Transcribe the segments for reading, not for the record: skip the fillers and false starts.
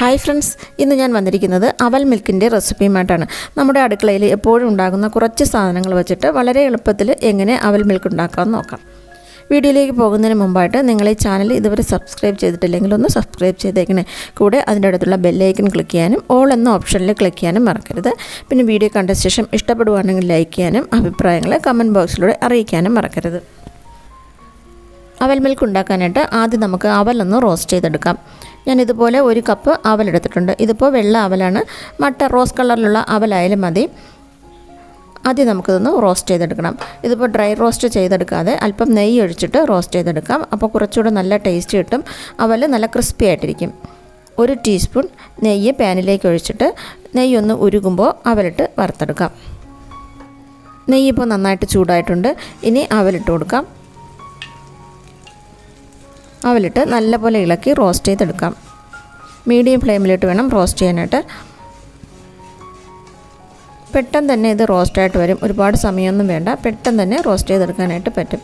Hi friends, ഇന്ന് ഞാൻ വന്നിരിക്കുന്നത് അവൽ മിൽക്കിൻ്റെ റെസിപ്പിയുമായിട്ടാണ്. നമ്മുടെ അടുക്കളയിൽ എപ്പോഴും ഉണ്ടാകുന്ന കുറച്ച് സാധനങ്ങൾ വെച്ചിട്ട് വളരെ എളുപ്പത്തിൽ എങ്ങനെ അവൽ മിൽക്ക് ഉണ്ടാക്കാമെന്ന് നോക്കാം. വീഡിയോയിലേക്ക് പോകുന്നതിന് മുമ്പായിട്ട് നിങ്ങൾ ഈ ചാനൽ ഇതുവരെ സബ്സ്ക്രൈബ് ചെയ്തിട്ടില്ലെങ്കിൽ ഒന്ന് സബ്സ്ക്രൈബ് ചെയ്തേക്കണേ. കൂടെ അതിൻ്റെ അടുത്തുള്ള ബെല്ലൈക്കൺ ക്ലിക്ക് ചെയ്യാനും ഓൾ എന്ന ഓപ്ഷനിൽ ക്ലിക്ക് ചെയ്യാനും മറക്കരുത്. പിന്നെ വീഡിയോ കണ്ട ശേഷം ഇഷ്ടപ്പെടുവാണെങ്കിൽ ലൈക്ക് ചെയ്യാനും അഭിപ്രായങ്ങൾ കമൻറ്റ് ബോക്സിലൂടെ അറിയിക്കാനും മറക്കരുത്. അവൽ മിൽക്ക് ഉണ്ടാക്കാനായിട്ട് ആദ്യം നമുക്ക് അവലൊന്ന് റോസ്റ്റ് ചെയ്തെടുക്കാം. ഞാനിതുപോലെ 1 കപ്പ് അവലെടുത്തിട്ടുണ്ട്. ഇതിപ്പോൾ വെള്ള അവലാണ്, മട്ട റോസ് കളറിലുള്ള അവലായാലും മതി. ആദ്യം നമുക്കിതൊന്ന് റോസ്റ്റ് ചെയ്തെടുക്കണം. ഇതിപ്പോൾ ഡ്രൈ റോസ്റ്റ് ചെയ്തെടുക്കാതെ അല്പം നെയ്യ് ഒഴിച്ചിട്ട് റോസ്റ്റ് ചെയ്തെടുക്കാം. അപ്പോൾ കുറച്ചുകൂടെ നല്ല ടേസ്റ്റ് കിട്ടും. അവൽ നല്ല ക്രിസ്പി ആയിട്ടിരിക്കും. 1 ടീസ്പൂൺ നെയ്യ് പാനിലേക്ക് ഒഴിച്ചിട്ട് നെയ്യൊന്ന് ഉരുകുമ്പോൾ അവലിട്ട് വറുത്തെടുക്കാം. നെയ്യ് ഇപ്പോൾ നന്നായിട്ട് ചൂടായിട്ടുണ്ട്. ഇനി അവലിട്ട് കൊടുക്കാം. അവലിട്ട് നല്ലപോലെ ഇളക്കി റോസ്റ്റ് ചെയ്തെടുക്കാം. മീഡിയം ഫ്ലെയിമിലിട്ട് വേണം റോസ്റ്റ് ചെയ്യാനായിട്ട്. പെട്ടെന്ന് തന്നെ ഇത് റോസ്റ്റായിട്ട് വരും. ഒരുപാട് സമയമൊന്നും വേണ്ട, പെട്ടെന്ന് തന്നെ റോസ്റ്റ് ചെയ്തെടുക്കാനായിട്ട് പറ്റും.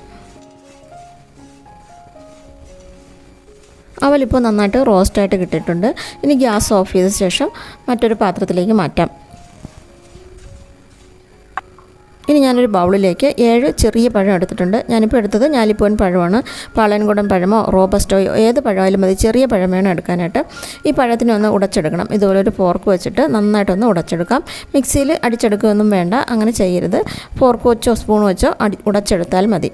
അവലിപ്പോൾ നന്നായിട്ട് റോസ്റ്റായിട്ട് കിട്ടിയിട്ടുണ്ട്. ഇനി ഗ്യാസ് ഓഫ് ചെയ്ത ശേഷം മറ്റൊരു പാത്രത്തിലേക്ക് മാറ്റാം. ഇനി ഞാനൊരു ബൗളിലേക്ക് 7 ചെറിയ പഴം എടുത്തിട്ടുണ്ട്. ഞാനിപ്പോൾ എടുത്തത് ഞാലിപ്പൂവൻ പഴമാണ്. പാളയൻകുടൻ പഴമോ റോബസ്റ്റോയോ ഏത് പഴമായാലും മതി. ചെറിയ പഴം വേണം എടുക്കാനായിട്ട്. ഈ പഴത്തിനെ ഒന്ന് ഉടച്ചെടുക്കണം. ഇതുപോലെ ഒരു ഫോർക്ക് വെച്ചിട്ട് നന്നായിട്ടൊന്ന് ഉടച്ചെടുക്കാം. മിക്സിയിൽ അടിച്ചെടുക്കുകയൊന്നും വേണ്ട, അങ്ങനെ ചെയ്യരുത്. ഫോർക്ക് വെച്ചോ സ്പൂൺ വെച്ചോ ഉടച്ചെടുത്താൽ മതി.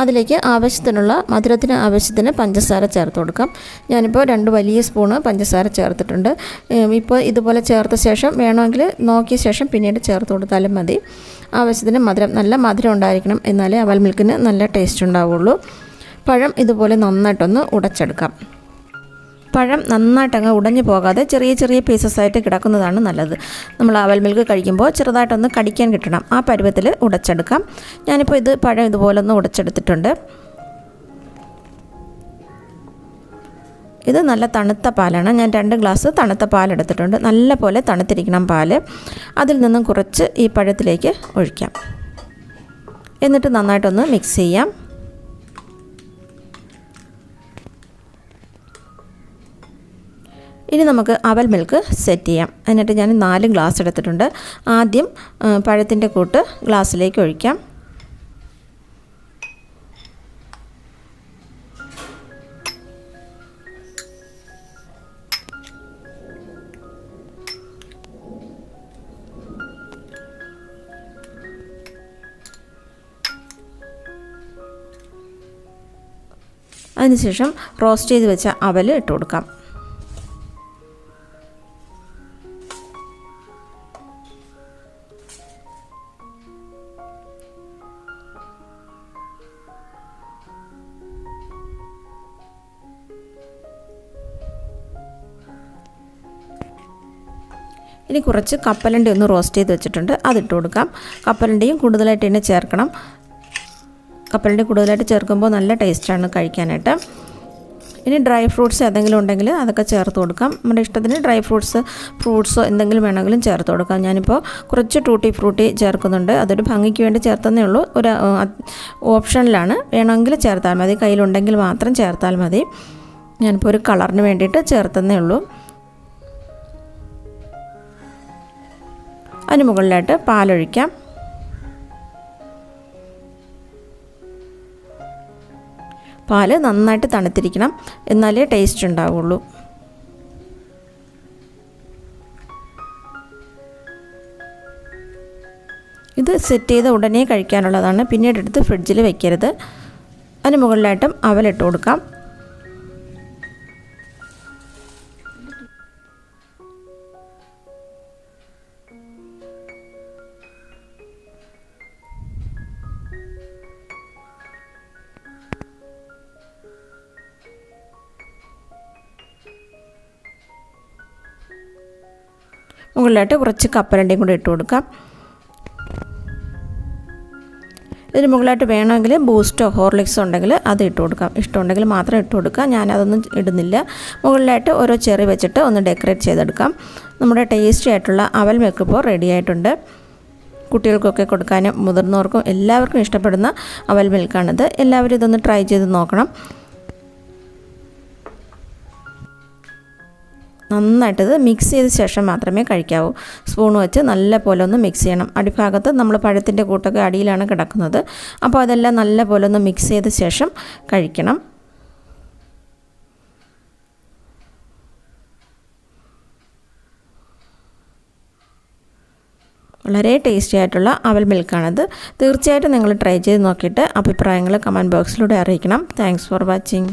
അതിലേക്ക് മധുരത്തിന് ആവശ്യത്തിന് പഞ്ചസാര ചേർത്ത് കൊടുക്കാം. ഞാനിപ്പോൾ 2 വലിയ സ്പൂണ് പഞ്ചസാര ചേർത്തിട്ടുണ്ട്. ഇപ്പോൾ ഇതുപോലെ ചേർത്ത ശേഷം വേണമെങ്കിൽ നോക്കിയ ശേഷം പിന്നീട് ചേർത്ത് കൊടുത്താലും മതി. ആവശ്യത്തിന് നല്ല മധുരം ഉണ്ടായിരിക്കണം, എന്നാലേ അവൽ മിൽക്കിന് നല്ല ടേസ്റ്റ് ഉണ്ടാവുള്ളൂ. പഴം ഇതുപോലെ നന്നായിട്ടൊന്ന് ഉടച്ചെടുക്കാം. പഴം നന്നായിട്ടങ്ങ് ഉടഞ്ഞു പോകാതെ ചെറിയ ചെറിയ പീസസ് ആയിട്ട് കിടക്കുന്നതാണ് നല്ലത്. നമ്മൾ അവൽ മിൽക്ക് കഴിക്കുമ്പോൾ ചെറുതായിട്ടൊന്ന് കടിക്കാൻ കിട്ടണം. ആ പരുവത്തിൽ ഉടച്ചെടുക്കാം. ഞാനിപ്പോൾ പഴം ഇതുപോലെ ഒന്ന് ഉടച്ചെടുത്തിട്ടുണ്ട്. ഇത് നല്ല തണുത്ത പാലാണ്. ഞാൻ 2 ഗ്ലാസ് തണുത്ത പാലെടുത്തിട്ടുണ്ട്. നല്ല പോലെ തണുത്തിരിക്കണം പാല്. അതിൽ നിന്നും കുറച്ച് ഈ പഴത്തിലേക്ക് ഒഴിക്കാം. എന്നിട്ട് നന്നായിട്ടൊന്ന് മിക്സ് ചെയ്യാം. ഇനി നമുക്ക് അവൽ മിൽക്ക് സെറ്റ് ചെയ്യാം. എന്നിട്ട് ഞാൻ 4 ഗ്ലാസ് എടുത്തിട്ടുണ്ട്. ആദ്യം പഴത്തിൻ്റെ കൂട്ട് ഗ്ലാസ്സിലേക്ക് ഒഴിക്കാം. അതിനുശേഷം റോസ്റ്റ് ചെയ്ത് വെച്ച അവൽ ഇട്ട് കൊടുക്കാം. ഇനി കുറച്ച് കപ്പലണ്ടി ഒന്ന് റോസ്റ്റ് ചെയ്ത് വെച്ചിട്ടുണ്ട്, അതിട്ട് കൊടുക്കാം. കപ്പലണ്ടിയും കൂടുതലായിട്ട് തന്നെ ചേർക്കണം. കപ്പലണ്ടി കൂടുതലായിട്ട് ചേർക്കുമ്പോൾ നല്ല ടേസ്റ്റാണ് കഴിക്കാനായിട്ട്. ഇനി ഡ്രൈ ഫ്രൂട്ട്സ് ഏതെങ്കിലും ഉണ്ടെങ്കിൽ അതൊക്കെ ചേർത്ത് കൊടുക്കാം. നമ്മുടെ ഇഷ്ടത്തിന് ഡ്രൈ ഫ്രൂട്ട്സോ എന്തെങ്കിലും വേണമെങ്കിലും ചേർത്ത് കൊടുക്കാം. ഞാനിപ്പോൾ കുറച്ച് ടൂട്ടി ഫ്രൂട്ടി ചേർക്കുന്നുണ്ട്. അതൊരു ഭംഗിക്ക് വേണ്ടി ചേർത്തന്നേ ഉള്ളൂ. ഒരു ഓപ്ഷനിലാണ്, വേണമെങ്കിൽ ചേർത്താൽ മതി. കയ്യിലുണ്ടെങ്കിൽ മാത്രം ചേർത്താൽ മതി. ഞാനിപ്പോൾ ഒരു കളറിന് വേണ്ടിയിട്ട് ചേർത്തന്നേ ഉള്ളൂ. അതിന് മുകളിലായിട്ട് പാലൊഴിക്കാം. പാല് നന്നായിട്ട് തണുത്തിരിക്കണം, എന്നാലേ ടേസ്റ്റ് ഉണ്ടാവുള്ളൂ. ഇത് സെറ്റ് ചെയ്ത് ഉടനെ കഴിക്കാനുള്ളതാണ്. പിന്നീട് എടുത്ത് ഫ്രിഡ്ജിൽ വെക്കരുത്. അതിന് മുകളിലായിട്ടും അവലിട്ട് കൊടുക്കാം. മുകളിലായിട്ട് കുറച്ച് കപ്പലണ്ടിയും കൂടി ഇട്ട് കൊടുക്കാം. ഇതിന് മുകളിലായിട്ട് വേണമെങ്കിൽ ബൂസ്റ്റോ ഹോർലിക്സോ ഉണ്ടെങ്കിൽ അത് ഇട്ട് കൊടുക്കാം. ഇഷ്ടമുണ്ടെങ്കിൽ മാത്രം ഇട്ട് കൊടുക്കാം. ഞാനതൊന്നും ഇടുന്നില്ല. മുകളിലായിട്ട് ഓരോ ചെറി വെച്ചിട്ട് ഒന്ന് ഡെക്കറേറ്റ് ചെയ്തെടുക്കാം. നമ്മുടെ ടേസ്റ്റി ആയിട്ടുള്ള അവൽ മിൽക്ക് ഇപ്പോൾ റെഡി ആയിട്ടുണ്ട്. കുട്ടികൾക്കൊക്കെ കൊടുക്കാനും മുതിർന്നവർക്കും എല്ലാവർക്കും ഇഷ്ടപ്പെടുന്ന അവൽ മിൽക്കാണിത്. എല്ലാവരും ഇതൊന്ന് ട്രൈ ചെയ്ത് നോക്കണം. നന്നായിട്ടത് മിക്സ് ചെയ്ത ശേഷം മാത്രമേ കഴിക്കാവൂ. സ്പൂൺ വെച്ച് നല്ല പോലെ ഒന്ന് മിക്സ് ചെയ്യണം. അടിഭാഗത്ത് നമ്മൾ പഴത്തിൻ്റെ കൂട്ടൊക്കെ അടിയിലാണ് കിടക്കുന്നത്. അപ്പോൾ അതെല്ലാം നല്ല പോലെ ഒന്ന് മിക്സ് ചെയ്ത ശേഷം കഴിക്കണം. വളരെ ടേസ്റ്റി ആയിട്ടുള്ള അവൽ മിൽക്കാണിത്. തീർച്ചയായിട്ടും നിങ്ങൾ ട്രൈ ചെയ്ത് നോക്കിയിട്ട് അഭിപ്രായങ്ങൾ കമൻറ്റ് ബോക്സിലൂടെ അറിയിക്കണം. Thanks for watching.